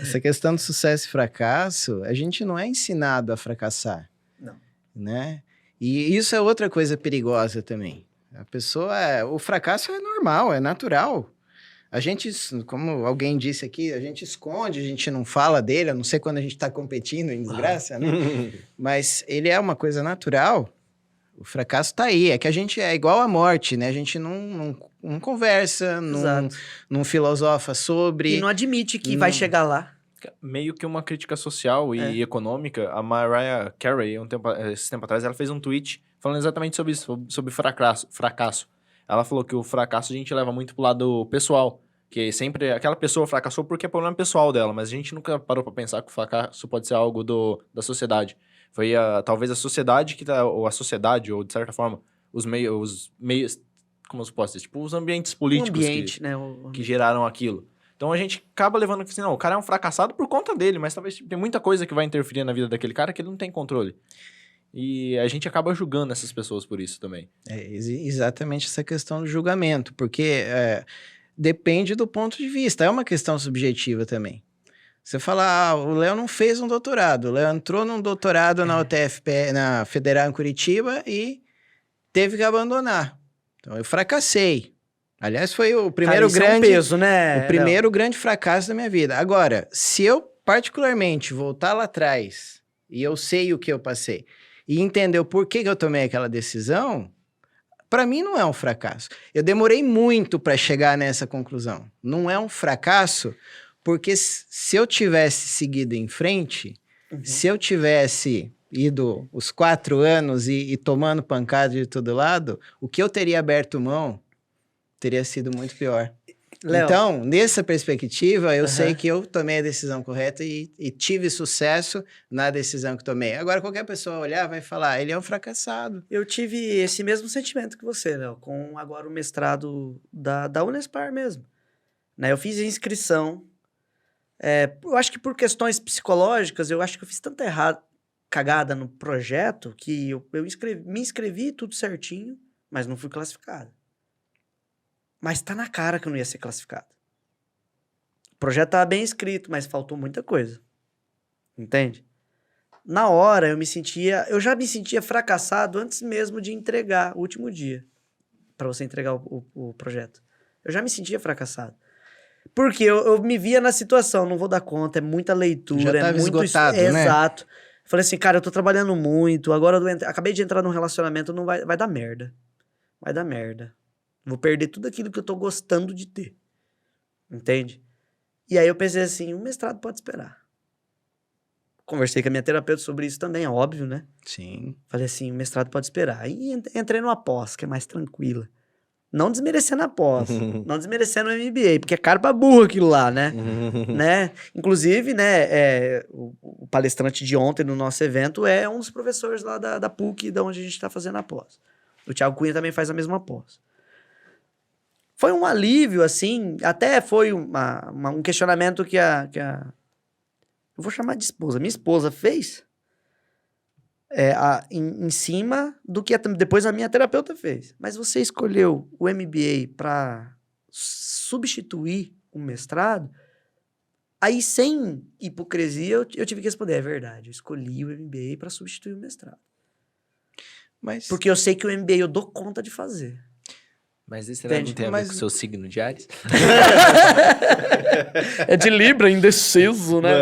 Essa questão do sucesso e fracasso, a gente não é ensinado a fracassar. Não. Né? E isso é outra coisa perigosa também. O fracasso é normal, é natural. A gente, como alguém disse aqui, a gente esconde, a gente não fala dele, a não ser quando a gente está competindo em desgraça, né? Mas ele é uma coisa natural. O fracasso está aí. É que a gente é igual à morte, né? A gente não conversa, não filosofa sobre. E não admite que vai chegar lá. Meio que uma crítica social e econômica. A Mariah Carey, esse tempo atrás, ela fez um tweet falando exatamente sobre isso, sobre fracasso. Ela falou que o fracasso a gente leva muito pro lado pessoal, que sempre aquela pessoa fracassou porque é problema pessoal dela, mas a gente nunca parou pra pensar que o fracasso pode ser algo da sociedade. Foi talvez a sociedade ou a sociedade, ou de certa forma, os meios, como eu posso dizer, tipo, os ambientes políticos que geraram aquilo. Então a gente acaba levando que assim, não, o cara é um fracassado por conta dele, mas talvez tem muita coisa que vai interferir na vida daquele cara que ele não tem controle. E a gente acaba julgando essas pessoas por isso também. É exatamente essa questão do julgamento, porque depende do ponto de vista, é uma questão subjetiva também. Você fala, o Léo não fez um doutorado, o Léo entrou num doutorado na UTFPR, na Federal em Curitiba e teve que abandonar. Então eu fracassei. Aliás, foi o primeiro grande peso, né? O primeiro grande fracasso da minha vida. Agora, se eu particularmente voltar lá atrás e eu sei o que eu passei e entender o porquê que eu tomei aquela decisão, para mim não é um fracasso. Eu demorei muito para chegar nessa conclusão. Não é um fracasso, porque se eu tivesse seguido em frente, se eu tivesse ido os 4 anos e tomando pancada de todo lado, o que eu teria aberto mão teria sido muito pior. Léo, então, nessa perspectiva, eu sei que eu tomei a decisão correta e tive sucesso na decisão que tomei. Agora, qualquer pessoa olhar vai falar, ele é um fracassado. Eu tive esse mesmo sentimento que você, Léo, com agora o mestrado da Unespar mesmo. Né, eu fiz a inscrição, eu acho que por questões psicológicas, eu acho que eu fiz tanta cagada no projeto que me inscrevi tudo certinho, mas não fui classificado. Mas tá na cara que eu não ia ser classificado. O projeto tava bem escrito, mas faltou muita coisa. Entende? Na hora, eu já me sentia fracassado antes mesmo de entregar o último dia. Pra você entregar o projeto. Eu já me sentia fracassado. Porque eu me via na situação, não vou dar conta, é muita leitura, já tava muito esgotado, né? Exato. Falei assim, cara, eu tô trabalhando muito, agora acabei de entrar num relacionamento, não vai dar merda. Vai dar merda. Vou perder tudo aquilo que eu tô gostando de ter. Entende? E aí eu pensei assim, o mestrado pode esperar. Conversei com a minha terapeuta sobre isso também, é óbvio, né? Sim. Falei assim, o mestrado pode esperar. Aí entrei numa pós, que é mais tranquila. Não desmerecendo a pós, não desmerecendo o MBA, porque é caro pra burro aquilo lá, né? né? Inclusive, né, o palestrante de ontem no nosso evento é um dos professores lá da PUC, da onde a gente tá fazendo a pós. O Thiago Cunha também faz a mesma pós. Foi um alívio, assim, até foi um questionamento que a... Eu vou chamar de esposa. Minha esposa fez em cima do que depois a minha terapeuta fez. Mas você escolheu o MBA para substituir o mestrado? Aí, sem hipocrisia, eu tive que responder, é verdade, eu escolhi o MBA para substituir o mestrado. Porque eu sei que o MBA eu dou conta de fazer. Mas esse não tem a ver com o seu signo de Áries? É de Libra, indeciso, né?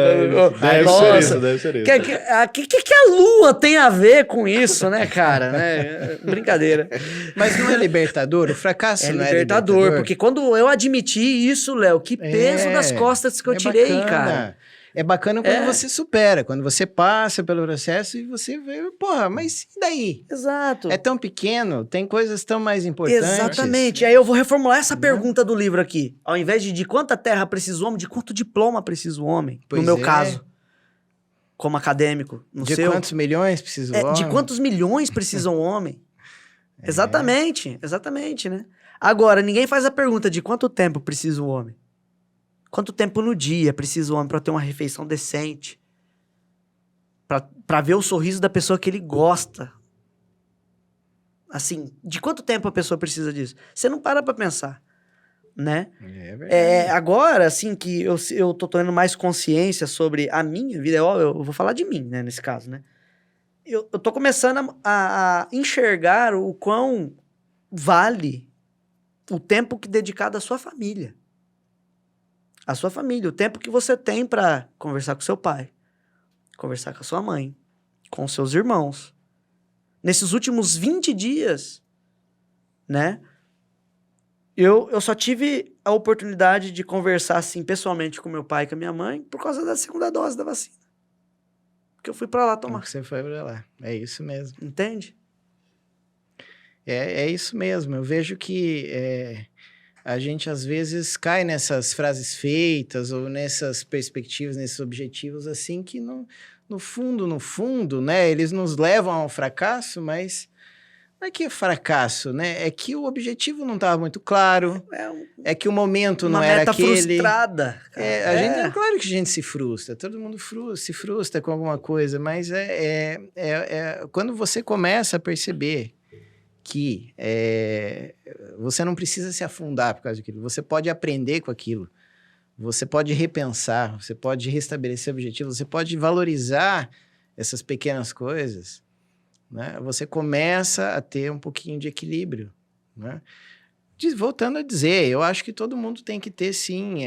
Deve ser isso. Que a Lua tem a ver com isso, né, cara? Né? Brincadeira. Mas não é libertador? O fracasso não é libertador? Porque quando eu admiti isso, Léo, que peso das costas que eu tirei, bacana. cara. É bacana quando você supera, quando você passa pelo processo e você vê, porra, mas e daí? Exato. É tão pequeno, tem coisas tão mais importantes. Exatamente. Aí eu vou reformular essa pergunta do livro aqui. Ao invés de quanta terra precisa o homem, de quanto diploma precisa o homem? No meu caso, como acadêmico. De quantos milhões precisa o homem? De quantos milhões precisa o homem? Exatamente, né? Agora, ninguém faz a pergunta de quanto tempo precisa o homem. Quanto tempo no dia precisa o homem para ter uma refeição decente? Para ver o sorriso da pessoa que ele gosta. Assim, de quanto tempo a pessoa precisa disso? Você não para pra pensar. né? É verdade. Agora, assim, que eu tô tendo mais consciência sobre a minha vida, eu vou falar de mim, né, nesse caso, né? Eu tô começando a enxergar o quão vale o tempo que dedicado à sua família. A sua família, o tempo que você tem para conversar com seu pai, conversar com a sua mãe, com seus irmãos. Nesses últimos 20 dias, né? Eu só tive a oportunidade de conversar, assim, pessoalmente com meu pai e com a minha mãe por causa da segunda dose da vacina. Porque eu fui pra lá tomar. Você foi pra lá. É isso mesmo. Entende? É isso mesmo. Eu vejo que a gente, às vezes, cai nessas frases feitas ou nessas perspectivas, nesses objetivos, assim, que no fundo, né? Eles nos levam ao fracasso, mas não é que é fracasso, né? É que o objetivo não estava muito claro, é que o momento não era aquele. Uma meta frustrada. Cara. Claro que a gente se frustra, todo mundo se frustra com alguma coisa, mas quando você começa a perceber que você não precisa se afundar por causa daquilo, você pode aprender com aquilo, você pode repensar, você pode restabelecer objetivos, você pode valorizar essas pequenas coisas, né? Você começa a ter um pouquinho de equilíbrio, né? Voltando a dizer, eu acho que todo mundo tem que ter, sim,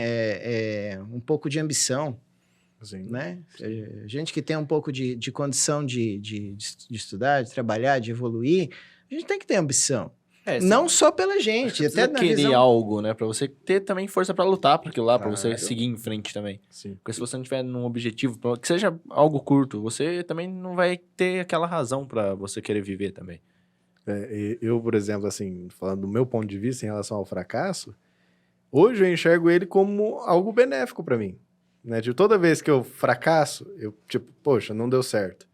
um pouco de ambição, Sim. né? Gente que tem um pouco de condição de estudar, de trabalhar, de evoluir, a gente tem que ter ambição. Não só pela gente, até até na querer visão... algo, né? Pra você ter também força pra lutar por aquilo lá, pra você Claro. seguir em frente também. Sim. Porque se você não tiver num objetivo, que seja algo curto, você também não vai ter aquela razão pra você querer viver também. Eu, por exemplo, assim, falando do meu ponto de vista em relação ao fracasso, hoje eu enxergo ele como algo benéfico pra mim, né? De toda vez que eu fracasso, eu, tipo, poxa, não deu certo.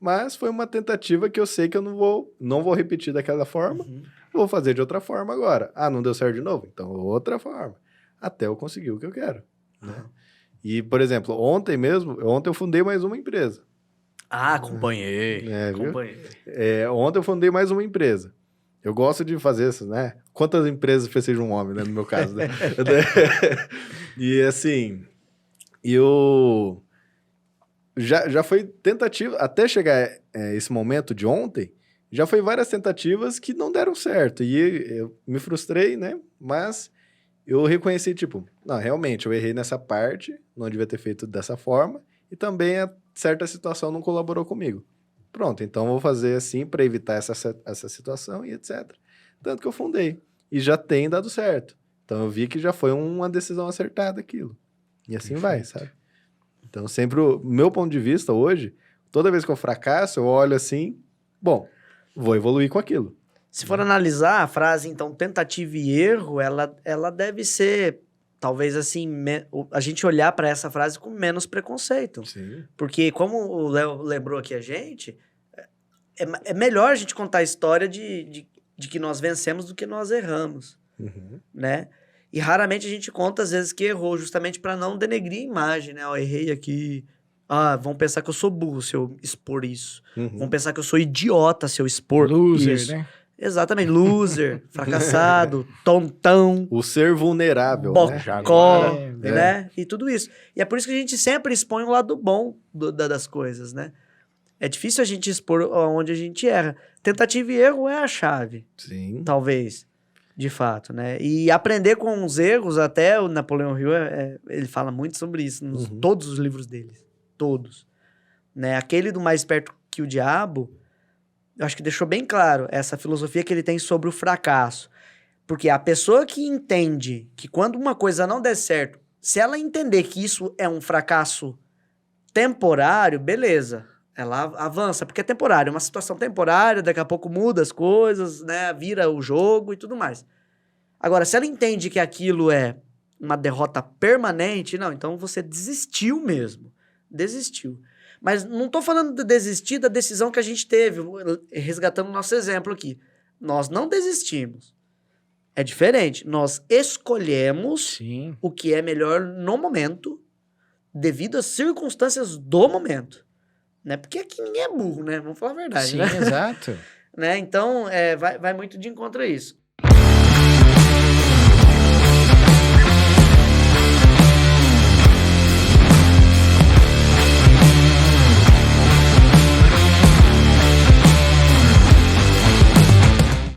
Mas foi uma tentativa que eu sei que eu não vou repetir daquela forma, vou fazer de outra forma agora. Ah, não deu certo de novo? Então, outra forma. Até eu conseguir o que eu quero, né? E, por exemplo, ontem eu fundei mais uma empresa. Ah, acompanhei. Viu? Acompanhei. Ontem eu fundei mais uma empresa. Eu gosto de fazer isso, né? Quantas empresas fez um homem, né? No meu caso, né? E assim, eu... Já foi tentativa, até chegar esse momento de ontem, já foi várias tentativas que não deram certo. E eu me frustrei, né? Mas eu reconheci, tipo, não, realmente, eu errei nessa parte, não devia ter feito dessa forma, e também a certa situação não colaborou comigo. Pronto, então eu vou fazer assim para evitar essa situação e etc. Tanto que eu fundei. E já tem dado certo. Então eu vi que já foi uma decisão acertada aquilo. E assim vai, sabe? Então, sempre o meu ponto de vista hoje, toda vez que eu fracasso, eu olho assim, bom, vou evoluir com aquilo. Se for analisar a frase, então, tentativa e erro, ela deve ser, talvez assim, a gente olhar para essa frase com menos preconceito. Sim. Porque, como o Léo lembrou aqui a gente, é melhor a gente contar a história de que nós vencemos do que nós erramos, né? E raramente a gente conta, às vezes, que errou, justamente para não denegrir a imagem, né? Eu errei aqui. Ah, vão pensar que eu sou burro se eu expor isso. Vão pensar que eu sou idiota se eu expor Loser, isso. né? Exatamente. Loser, fracassado, tontão. O ser vulnerável, bocó, né? né? E tudo isso. E é por isso que a gente sempre expõe o lado bom das coisas, né? É difícil a gente expor onde a gente erra. Tentativa e erro é a chave. Sim. Talvez. De fato, né? E aprender com os erros, até o Napoleão Hill, ele fala muito sobre isso, todos os livros dele. Todos. Né? Aquele do Mais Esperto que o Diabo, eu acho que deixou bem claro essa filosofia que ele tem sobre o fracasso. Porque a pessoa que entende que quando uma coisa não der certo, se ela entender que isso é um fracasso temporário, beleza. Ela avança, porque é temporário, é uma situação temporária, daqui a pouco muda as coisas, né? Vira o jogo e tudo mais. Agora, se ela entende que aquilo é uma derrota permanente, não, então você desistiu mesmo. Desistiu. Mas não tô falando de desistir da decisão que a gente teve, resgatando o nosso exemplo aqui. Nós não desistimos. É diferente. Nós escolhemos o que é melhor no momento, devido às circunstâncias do momento. Né? Porque aqui ninguém é burro, né? Vamos falar a verdade, Sim, né? exato. Né? Então, vai muito de encontro a isso.